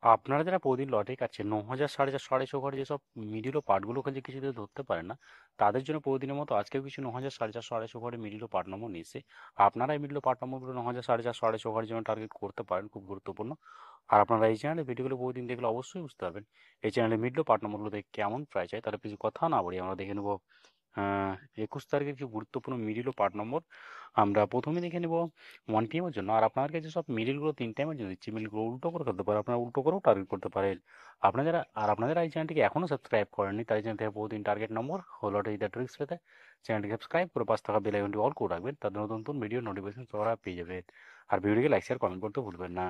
আপনারা যারা প্রতিদিন লটে কাটছেন 9,000 4,500 4,500 যেসব মিডিল ও পার্টগুলো যে কিছুতে ধরতে পারে না, তাদের জন্য প্রতিদিনের মতো আজকেও কিছু 9,000 4,500 4,500 মিডিল ও পার্ট নম্বর নিয়েছে। আপনারা এই মিডিল ও পার্ট নম্বরগুলো 9,000 4,500 4,500 জন্য টার্গেট করতে পারেন, খুব গুরুত্বপূর্ণ। আর আপনারা এই চ্যানেলে ভিডিওগুলো প্রতিদিন দেখলে অবশ্যই বুঝতে পারবেন এই চ্যানেলে মিডিল ও পার্ট নম্বরগুলো দেখে কেমন প্রাইস হয়। তাহলে কিছু কথা না বলি আমরা দেখে নেবো 21 তারিখের কিছু গুরুত্বপূর্ণ মিডিল ও পার্ট নম্বর। আমরা প্রথমে দেখে নেব 1 PM এর জন্য। আর আপনাদের কাছে সব মিডিলগুলো 3 টাইমের জন্য দিচ্ছি, মিডিলগুলো উল্টো করে ফেলতে পারেন, আপনারা উল্টো করেও টার্গেট করতে পারেন। আপনাদের এই চ্যানেলটিকে এখনও সাবস্ক্রাইব করেননি, তাই চ্যানেল থেকে প্রতিদিন টার্গেট নম্বর হলো এটা ট্রিক্স পেতে চ্যানেলটিকে সাবস্ক্রাইব করে পাঁচ টাকা বেল আইকনটি অল করে রাখবেন, তাদের নতুন নতুন ভিডিও নোটিফিকেশন সবার পেয়ে যাবেন। আর ভিডিওটিকে লাইক শেয়ার কমেন্ট করতে ভুলবেন না।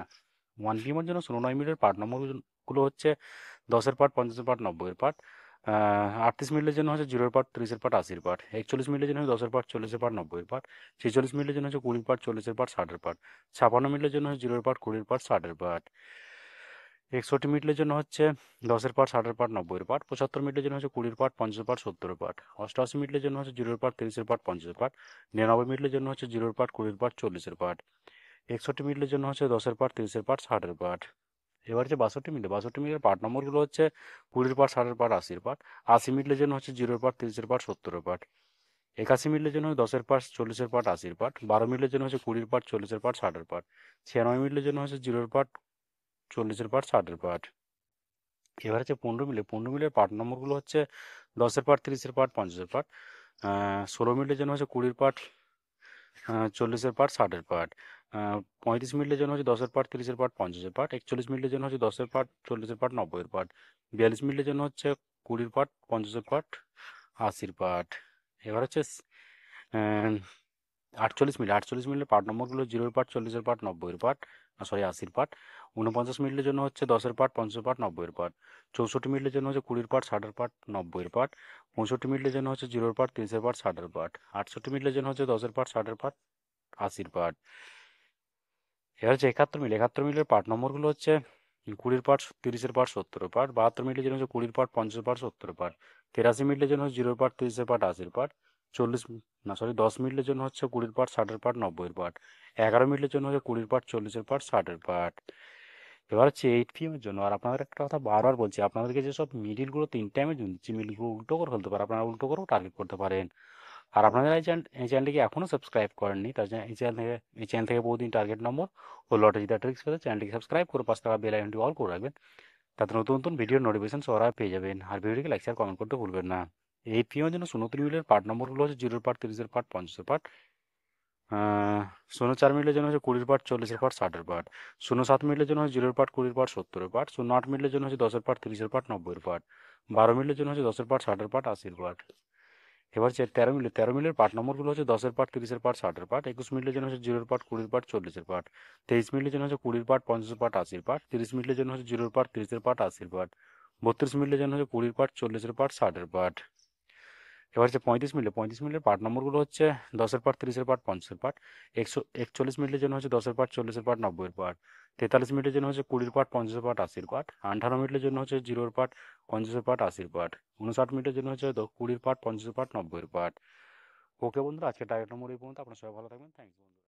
1 PM এর জন্য 16 মিনিটের পার্ট নম্বরগুলো হচ্ছে 10-এর পার্ট, 50-এর পার্ট, 90-এর পার্ট। 38 মিনিটের জন্য হচ্ছে 0-এর পার্ট, 30-এর পার্ট, 80-এর পার্ট। 41 মিনিটের জন্য হচ্ছে 10-এর পার্ট, 40-এর পার্ট, 90-এর পার্ট। 46 মিনিটের জন্য হচ্ছে 20 পার্ট, 40-এর পার্ট, 60-এর পার্ট। 56 মিনিটের জন্য হচ্ছে 0-এর পার্ট, 20-এর পার্ট, 60-এর পার্ট। 61 মিনিটের জন্য হচ্ছে 10-এর পার্ট, 60-এর পার্ট, 90-এর পার্ট। 75 মিনিটের জন্য হচ্ছে 20-এর পার্ট, 50-এর পার্ট, 70-এর পার্ট। 88 মিনিটের জন্য হচ্ছে 0-এর পার্ট, 30-এর পার্ট, 50-এর পার্ট। 99 মিনিটের জন্য হচ্ছে 0-এর পার্ট, 20-এর পার্ট, 40-এর পার্ট। 61 মিনিটের জন্য হচ্ছে 10-এর পার্ট, 30-এর পার্ট, 60-এর পার্ট। এবার যে 62 মিনিটের পার্ট নম্বরগুলো হচ্ছে 20-এর পার্ট, 60-এর পার্ট, 80-এর পার্ট। 80 মিনিটের জন্য হচ্ছে 0-এর পার্ট, 30-এর পার্ট, 70-এর পার্ট। 81 মিনিটের জন্য 10-এর পার্ট, 40-এর পার্ট, 80-এর পার্ট। 12 মিনিটের জন্য হচ্ছে 20-এর পার্ট, 40-এর পার্ট, 60-এর পার্ট। 96 মিনিটের জন্য হচ্ছে 0-এর পার্ট, 40-এর পার্ট, 60-এর পার্ট। এবার হচ্ছে 15 মিনিটের পার্ট নম্বরগুলো হচ্ছে 10-এর পার্ট, 30-এর পার্ট, 50-এর পার্ট। 16 মিনিটের জন্য হচ্ছে 20-এর পার্ট, 40-এর পার্ট, 60-এর পার্ট। 35 মিনিটের জন্য হচ্ছে 10-এর পার্ট, 30-এর পার্ট, 50-এর পার্ট। 41 মিনিটের জন্য হচ্ছে 10-এর পার্ট, 40-এর পার্ট, 90-এর পার্ট। 42 মিনিটের জন্য হচ্ছে 20-এর পার্ট, 50-এর পার্ট, 80-এর পার্ট। এবার হচ্ছে 48 মিনিটের পার্ট নম্বরগুলো 0-এর পার্ট, 40-এর পার্ট, 90-এর পার্ট, 80-এর পার্ট। 49 মিনিটের জন্য হচ্ছে 10-এর পার্ট, 50-এর পার্ট, 90-এর পার্ট। 64 মিনিটের জন্য হচ্ছে 20-এর পার্ট, 60-এর পার্ট, 90-এর পার্ট। 65 মিনিটের জন্য হচ্ছে 0-এর পার্ট, 30-এর পার্ট, 60-এর পার্ট। 68 মিনিটের জন্য হচ্ছে 10-এর পার্ট, 60-এর পার্ট, 80-এর পার্ট। এবার হচ্ছে 71 মিনিটের পার্ট নম্বরগুলো হচ্ছে 20-এর পার্ট, 30-এর পার্ট, 70-এর পার্ট। 72 মিনিটের জন্য হচ্ছে 20-এর পার্ট, 50-এর পার্ট, 70-এর পার্ট। 83 মিনিটের জন্য হচ্ছে 0-এর পার্ট, 30-এর পার্ট, 80-এর পার্ট। 10 মিনিটের জন্য হচ্ছে 20-এর পার্ট, 60-এর পার্ট, 90-এর পার্ট। 11 মিনিটের জন্য হচ্ছে 20-এর পার্ট, 40-এর পার্ট, 60-এর পার্ট। এবার হচ্ছে 8 PM এর জন্য। আর আপনাদের একটা কথা বারবার বলছি, আপনাদেরকে যেসব মিডিলগুলো 3 টাইমের জন্য দিচ্ছি, মিডিলগুলো উল্টো করে ফেলতে পারে, আপনারা উল্টো করেও টার্গেট করতে পারেন। আর আপনারা এই চ্যানেলটিকে এখনও সাবস্ক্রাইব করেননি, তাই এই চ্যানেল থেকে প্রতিদিন টার্গেট নম্বর ও লটারি দা ট্রিক্স পেতে চ্যানেলটিকে সাবস্ক্রাইব করে পাঁচ টাকা বেল আইকনটি অল করে রাখবেন, তাতে নতুন নতুন ভিডিও নোটিফিকেশন সবার আগে পেয়ে যাবেন। আর ভিডিওটিকে লাইক শেয়ার কমেন্ট করতে ভুলবেন না। 8 PM এর জন্য 29 মিনিটের পার্ট নম্বরগুলো হচ্ছে 0-এর পার্ট, 30-এর পার্ট, 50-এর পার্ট। 04 মিনিটের জন্য হচ্ছে 20-এর পার্ট, 40-এর পার্ট, 60-এর পার্ট। 07 মিনিটের জন্য হচ্ছে 0-এর পার্ট, 20-এর পার্ট, 70-এর পার্ট। 08 মিনিটের জন্য হচ্ছে 10-এর পার্ট, 30-এর পার্ট, 90-এর পার্ট। 12 মিনিটের জন্য হচ্ছে 10-এর পার্ট, 60-এর পার্ট, 80-এর পার্ট। এবার হচ্ছে 13 মিনিটের পার্ট নম্বরগুলো হচ্ছে 10-এর পার্ট, 30-এর পার্ট, 60-এর পার্ট। 21 মিনিটের জন্য হচ্ছে 0-এর পার্ট, 20-এর পার্ট, 40-এর পার্ট। 23 মিনিটের জন্য হচ্ছে 20-এর পার্ট, 50-এর পার্ট, 80-এর পার্ট। 30 মিনিটের জন্য হচ্ছে 0-এর পার্ট, 30-এর পার্ট, 80-এর পার্ট। 32 মিনিটের জন্য হচ্ছে 20-এর পার্ট, 40-এর পার্ট, 60-এর পার্ট। এবার হচ্ছে 35 মিনিটের পার্ট নম্বরগুলো হচ্ছে 10-এর পার্ট, 30-এর পার্ট, 50-এর পার্ট। 41 মিনিটের জন্য হচ্ছে 10-এর পার্ট, 40-এর পার্ট, 90-এর পার্ট। 43 মিনিটের জন্য হচ্ছে 20-এর পার্ট, 50-এর পার্ট, 80-এর পার্ট। 18 মিনিটের জন্য হচ্ছে 0-এর পার্ট, 50-এর পার্ট, 80-এর পার্ট। 59 মিনিটের জন্য হচ্ছে 20-এর পার্ট, 50-এর পার্ট, 90-এর পার্ট। ওকে বন্ধুরা, আজকে টার্গেট নম্বর এই পর্যন্ত। আপনারা সবাই ভালো থাকবেন। থ্যাংক ইউ বন্ধুরা।